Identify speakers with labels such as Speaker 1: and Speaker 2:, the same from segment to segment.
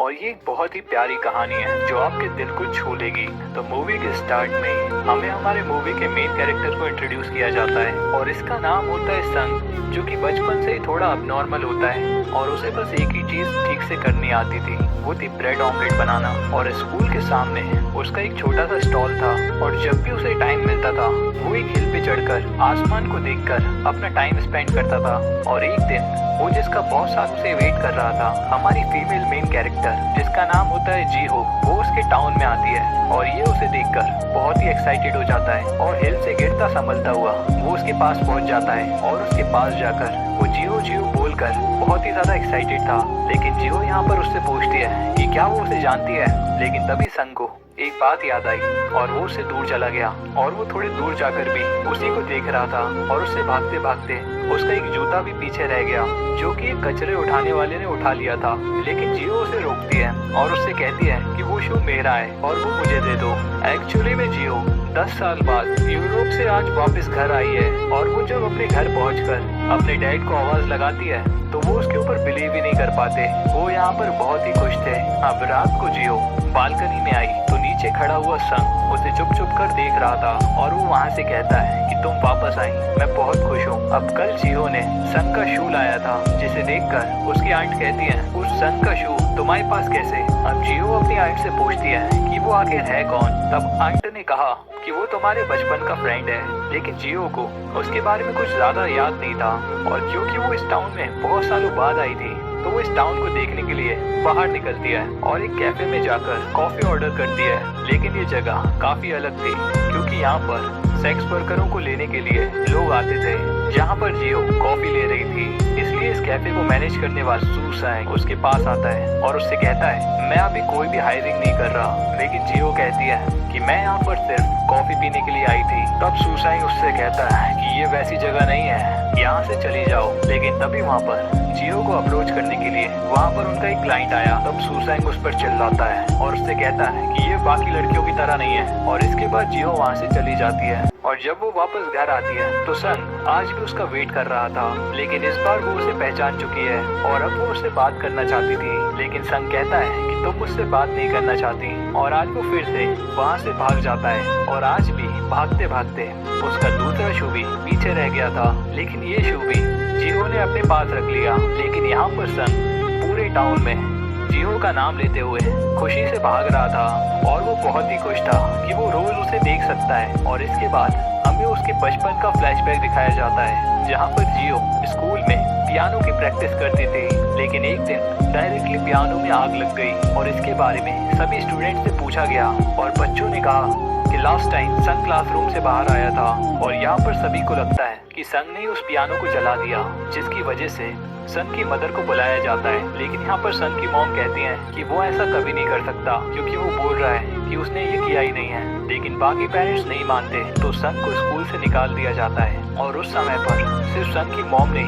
Speaker 1: और ये एक बहुत ही प्यारी कहानी है जो आपके दिल को छू लेगी। तो मूवी के स्टार्ट में ही हमें हमारे मूवी के मेन कैरेक्टर को इंट्रोड्यूस किया जाता है और इसका नाम होता है संग, जो कि बचपन से ही थोड़ा अबनॉर्मल होता है और उसे बस एक ही चीज ठीक से करनी आती थी, वो थी ब्रेड ऑमलेट बनाना। और स्कूल के सामने उसका एक छोटा सा स्टॉल था और जब भी उसे टाइम मिलता था वो एक हिल पे चढ़कर आसमान को देखकर अपना टाइम स्पेंड करता था। और एक दिन वो जिसका बहुत सालों से वेट कर रहा था, हमारी फीमेल मेन कैरेक्टर जिसका नाम होता है जी हो, वो उसके टाउन में आती है और ये उसे देखकर बहुत ही एक्साइटेड हो जाता है और हिल से गिरता संभलता हुआ वो उसके पास पहुंच जाता है और उसके पास जाकर वो जियो जियो बोलकर बहुत ही ज्यादा एक्साइटेड था। लेकिन जियो यहाँ पर उससे पूछती है कि क्या वो उसे जानती है, लेकिन तभी संग को एक बात याद आई और वो उससे दूर चला गया और वो थोड़े दूर जाकर भी उसी को देख रहा था और उससे भागते भागते उसका एक जूता भी पीछे रह गया जो कि एक कचरे उठाने वाले ने उठा लिया था। लेकिन जियो उसे रोकती है और उससे कहती है कि वो शू मेरा है और वो मुझे दे दो। एक्चुअली में जियो 10 साल बाद यूरोप से आज वापस घर आई है और वो जब अपने घर पहुंचकर अपने डैड को आवाज लगाती है तो वो उसके ऊपर बिलीव ही नहीं कर पाते। वो यहाँ पर बहुत ही खुश थे। अब रात को जियो बालकनी में आई तो नीचे खड़ा हुआ संग उसे चुप चुप कर देख रहा था और वो वहाँ से कहता है कि तुम वापस आई, मैं बहुत खुश हूँ। अब कल जियो ने संग का शू लाया था जिसे देखकर उसकी आंट कहती है उस संग का शू तुम्हारे पास कैसे। अब जियो अपनी आंट से पूछती है कि वो आखिर है कौन। तब आंट ने कहा कि वो तुम्हारे बचपन का फ्रेंड है। लेकिन जियो को उसके बारे में कुछ ज्यादा याद नहीं था और क्योंकि वो इस टाउन में बहुत सालों बाद आई थी तो वो इस टाउन को देखने के लिए बाहर निकलती है और एक कैफे में जाकर कॉफी ऑर्डर करती है। लेकिन ये जगह काफी अलग थी क्योंकि यहाँ पर सेक्स वर्करों को लेने के लिए लोग आते थे। जहाँ पर जियो कॉफी ले रही थी इसलिए इस कैफे को मैनेज करने वाला सूसैंग उसके पास आता है और उससे कहता है मैं अभी कोई भी हायरिंग नहीं कर रहा। लेकिन जियो कहती है कि मैं यहाँ पर सिर्फ कॉफी पीने के लिए आई थी। तब सूसैंग उससे कहता है कि ये वैसी जगह नहीं है, यहाँ से चली जाओ। लेकिन तभी वहाँ पर जियो को अप्रोच करने के लिए वहाँ पर उनका एक क्लाइंट आया। तब सूसैंग उस पर चिल्लाता है और उससे कहता है कि ये बाकी लड़कियों की तरह नहीं है और इसके बाद जियो वहाँ से चली जाती है। और जब वो वापस घर आती है तो संग आज भी उसका वेट कर रहा था, लेकिन इस बार वो उसे पहचान चुकी है और अब वो उससे बात करना चाहती थी। लेकिन संग कहता है कि तुम मुझसे बात नहीं करना चाहती और आज वो फिर से वहाँ से भाग जाता है। और आज भी भागते भागते उसका दूसरा शू भी पीछे रह गया था, लेकिन ये शू भी जियो ने अपने पास रख लिया। लेकिन यहाँ पर संग पूरे टाउन में जियो का नाम लेते हुए खुशी से भाग रहा था और वो बहुत ही खुश था कि वो रोज उसे देख सकता है। और इसके बाद हमें उसके बचपन का फ्लैशबैक दिखाया जाता है जहाँ पर जियो स्कूल में पियानो की प्रैक्टिस करती थी। लेकिन एक दिन डायरेक्टली पियानो में आग लग गई और इसके बारे में सभी स्टूडेंट से पूछा गया और बच्चों ने कहा कि लास्ट टाइम संग क्लासरूम से बाहर आया था। और यहाँ पर सभी को लगता है कि संग ने उस पियानो को जला दिया जिसकी वजह से संग की मदर को बुलाया जाता है। लेकिन यहाँ पर संग की मॉम कहती हैं कि वो ऐसा कभी नहीं कर सकता क्योंकि वो बोल रहा है कि उसने ये किया ही नहीं है। लेकिन बाकी पेरेंट्स नहीं मानते तो संग को स्कूल से निकाल दिया जाता है और उस समय पर सिर्फ संग की मॉम ने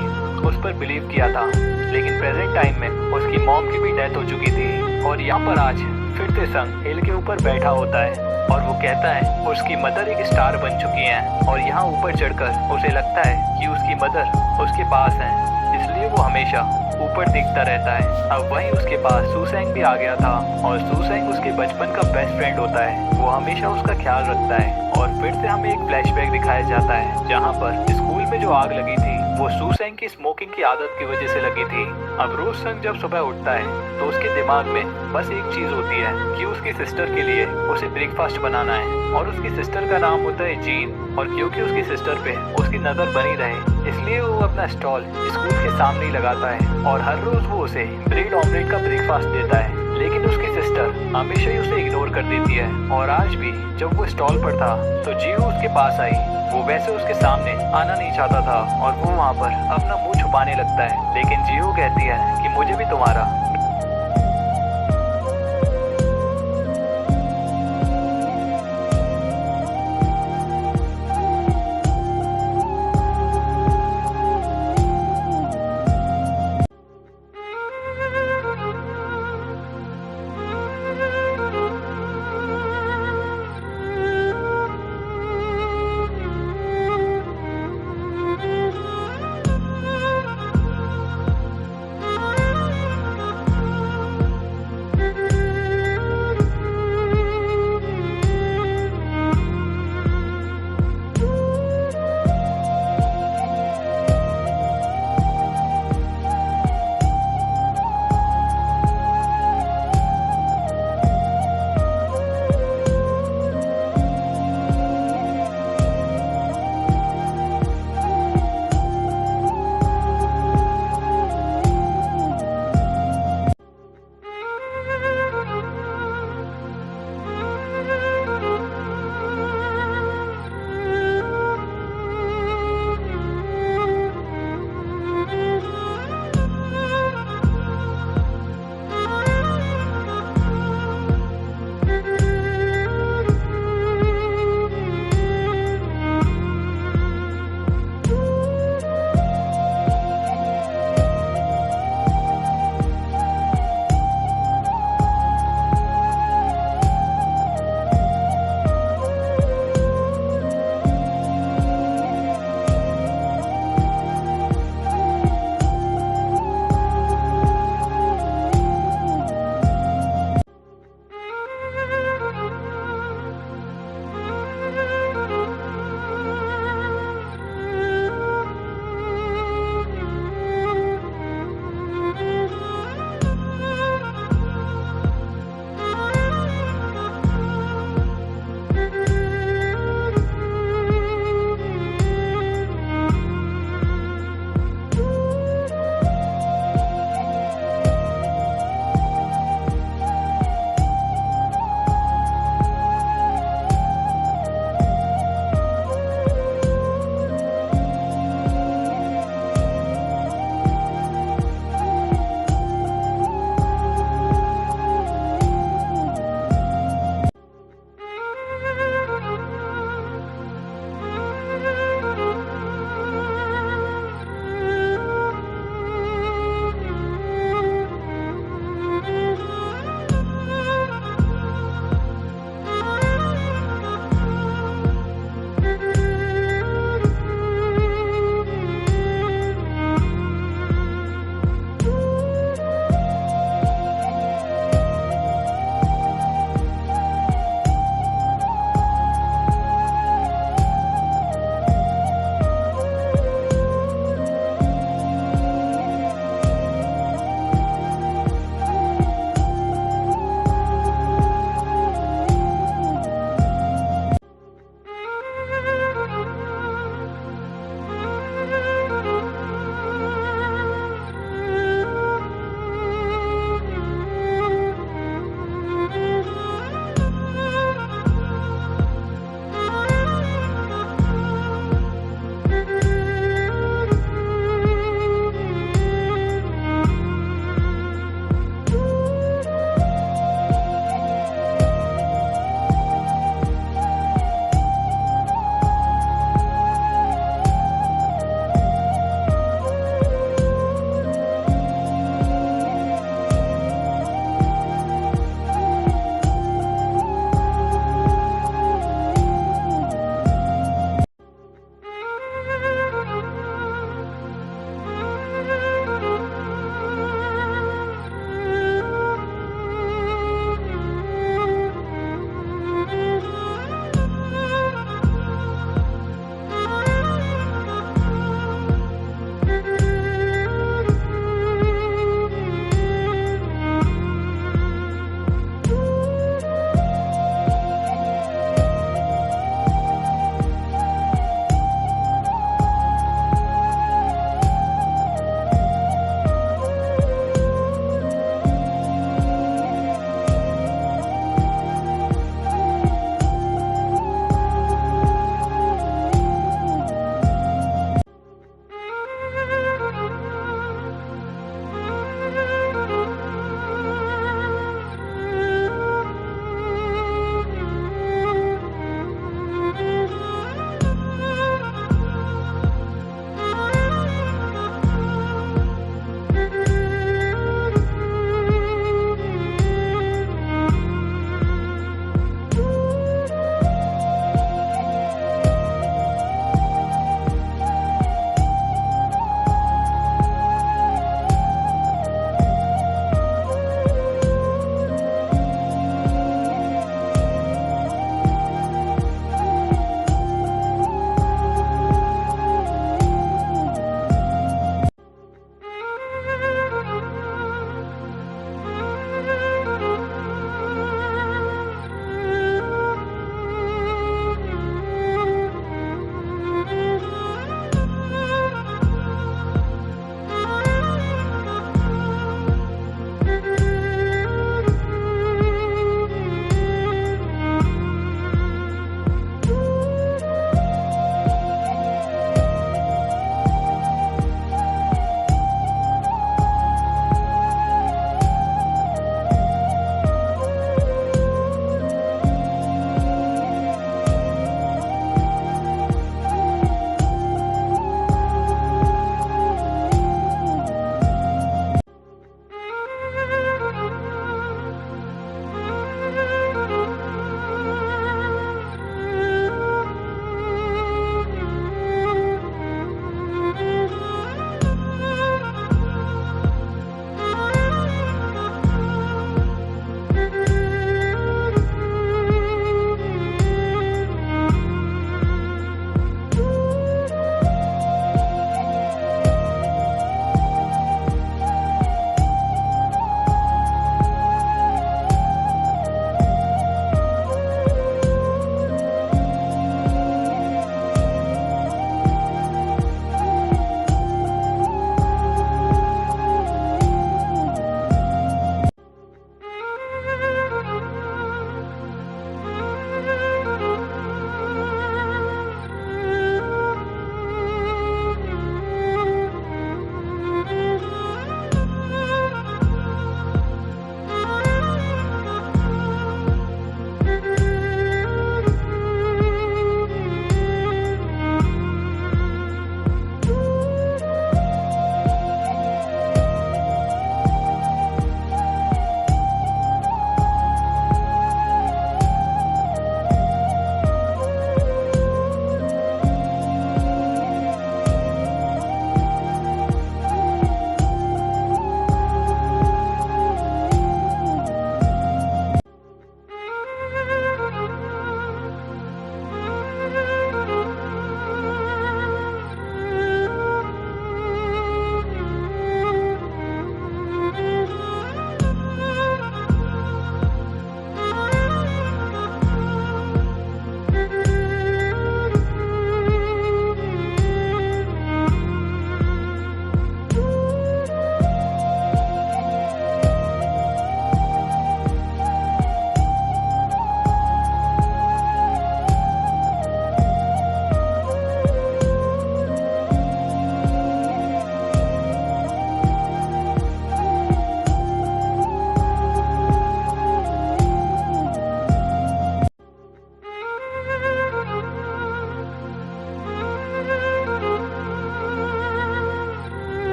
Speaker 1: उस पर बिलीव किया था। लेकिन प्रेजेंट टाइम में उसकी मॉम की भी डेथ हो चुकी थी और यहाँ पर आज फिर से संग हिल के ऊपर बैठा होता है और वो कहता है उसकी मदर एक स्टार बन चुकी हैं और यहाँ ऊपर चढ़कर उसे लगता है कि उसकी मदर उसके पास है, इसलिए वो हमेशा ऊपर देखता रहता है। अब वहीं उसके पास सूसैंग भी आ गया था और सूसैंग उसके बचपन का बेस्ट फ्रेंड होता है, वो हमेशा उसका ख्याल रखता है। और फिर से हमें एक फ्लैशबैक दिखाया जाता है जहाँ पर स्कूल में जो आग लगी थी वो सूसैंग की स्मोकिंग की आदत की वजह से लगी थी। अब रोज संग जब सुबह उठता है तो उसके दिमाग में बस एक चीज होती है कि उसकी सिस्टर के लिए उसे ब्रेकफास्ट बनाना है और उसकी सिस्टर का नाम होता है जीन। और क्योंकि उसकी सिस्टर पे उसकी नजर बनी रहे इसलिए वो अपना स्टॉल स्कूल के सामने ही लगाता है और हर रोज वो उसे ब्रेड ऑमलेट का ब्रेकफास्ट देता है। लेकिन उसकी सिस्टर हमेशा ही उसे इग्नोर कर देती है और आज भी जब वो स्टॉल पर था तो जियो उसके पास आई। वो वैसे उसके सामने आना नहीं चाहता था और वो वहाँ पर अपना मुंह छुपाने लगता है। लेकिन जियो कहती है कि मुझे भी तुम्हारा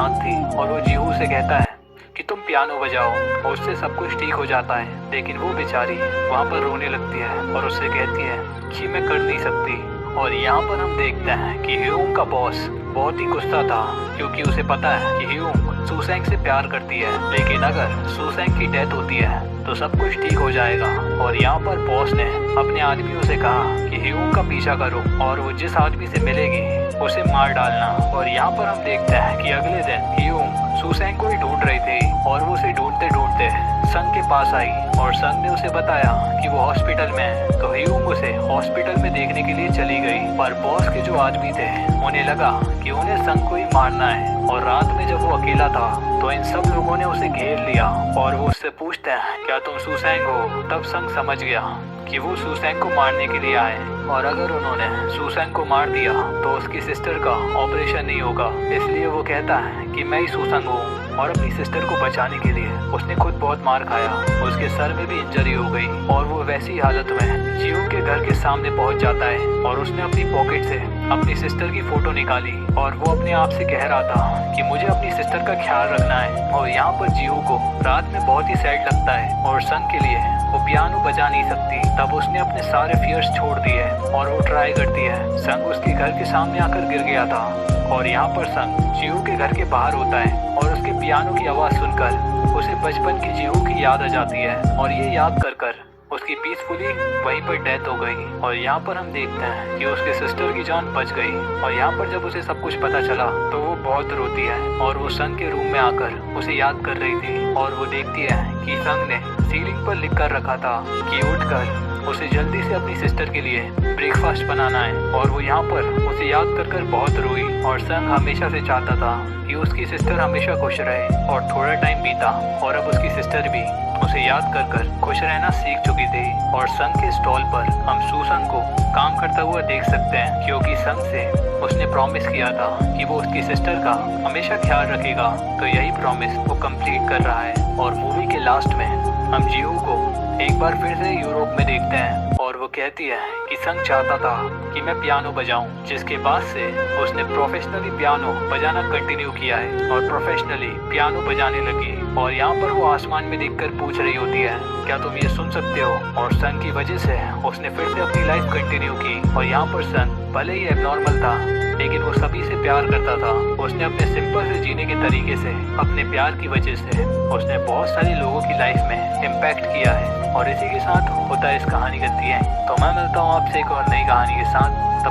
Speaker 1: शांत थी और वो जीहू से कहता है कि तुम पियानो बजाओ और उससे सब कुछ ठीक हो जाता है। लेकिन वो बेचारी वहाँ पर रोने लगती है और उससे कहती है कि मैं कर नहीं सकती। और यहाँ पर हम देखते हैं कि ह्यूंग का बॉस बहुत ही गुस्सा था, क्योंकि उसे पता है कि ह्यूंग सुसेंग से प्यार करती है, लेकिन अगर सुसेंग की डेथ होती है तो सब कुछ ठीक हो जाएगा। और यहाँ पर बॉस ने अपने आदमियों से कहा कि ह्यूंग का पीछा करो और वो जिस आदमी से मिलेगी उसे मार डालना। और यहाँ पर हम देखते हैं कि अगले दिन ह्यूंग सुसेंग को ही ढूंढ रही थी और वो उसे ढूंढते ढूंढते संग के पास आई और संग ने उसे बताया कि वो हॉस्पिटल में है। तो ह्यूंग उसे हॉस्पिटल में देखने के लिए चली गई, पर बॉस के जो आदमी थे उन्हें लगा कि उन्हें संग को ही मारना है। और रात में जब वो अकेला था तो इन सब लोगों ने उसे घेर लिया और वो उससे पूछते हैं क्या तुम सुसेंग हो। तब संग समझ गया कि वो सुसेंग को मारने के लिए आए, और अगर उन्होंने सुसेंग को मार दिया तो उसकी सिस्टर का ऑपरेशन नहीं होगा। इसलिए वो कहता है कि मैं ही सुसेंग हूँ। और अपनी सिस्टर को बचाने के लिए उसने खुद बहुत मार खाया, उसके सर में भी इंजरी हो गई और वो वैसी हालत में जीहू के घर के सामने पहुंच जाता है। और उसने अपनी पॉकेट से अपनी सिस्टर की फोटो निकाली और वो अपने आप से कह रहा था कि मुझे अपनी सिस्टर का ख्याल रखना है। और यहाँ पर जीहू को रात में बहुत ही सैड लगता है और संग के लिए वो पियानो बजा नहीं सकती। तब उसने अपने सारे फियर्स छोड़ दिए और वो ट्राई करती है। संग उसके घर के सामने आकर गिर गया था और यहाँ पर संग जीहू के घर के बाहर होता है और उसके पियानो की आवाज़ सुनकर उसे बचपन की जीहू की याद आ जाती है और ये याद कर कर उसकी पीसफुली वहीं पर डेथ हो गई। और यहाँ पर हम देखते हैं कि उसके सिस्टर की जान बच गई। और यहाँ पर जब उसे सब कुछ पता चला तो वो बहुत रोती है और वो संग के रूम में आकर उसे याद कर रही थी। और वो देखती है कि संग ने सीलिंग पर लिख कर रखा था कि उठकर उसे जल्दी से अपनी सिस्टर के लिए ब्रेकफास्ट बनाना है। और वो यहाँ पर उसे याद कर कर बहुत रोई। और संग हमेशा से चाहता था कि उसकी सिस्टर हमेशा खुश रहे। और थोड़ा टाइम बीता और अब उसकी सिस्टर भी उसे याद कर कर खुश रहना सीख चुकी थी। और संग के स्टॉल पर हम सुसेंग को काम करता हुआ देख सकते हैं, क्योंकि संग से उसने प्रॉमिस किया था कि वो उसकी सिस्टर का हमेशा ख्याल रखेगा। तो यही प्रॉमिस वो कंप्लीट कर रहा है। और मूवी के लास्ट में हम जीहू को एक बार फिर से यूरोप में देखते हैं और वो कहती है कि संग चाहता था कि मैं पियानो बजाऊं, जिसके बाद से उसने प्रोफेशनली पियानो बजाना कंटिन्यू किया है और प्रोफेशनली पियानो बजाने लगी। और यहाँ पर वो आसमान में देखकर पूछ रही होती है क्या तुम ये सुन सकते हो। और संग की वजह से उसने फिर से अपनी लाइफ कंटिन्यू की। और यहाँ पर संग भले ही एबनॉर्मल था लेकिन वो सभी से प्यार करता था। उसने अपने सिंपल से जीने के तरीके से अपने प्यार की वजह से उसने बहुत सारे लोगों की लाइफ में इम्पैक्ट किया है। और इसी के साथ होता है इस कहानी का एंड। तो मैं मिलता हूँ आपसे एक और नई कहानी के साथ।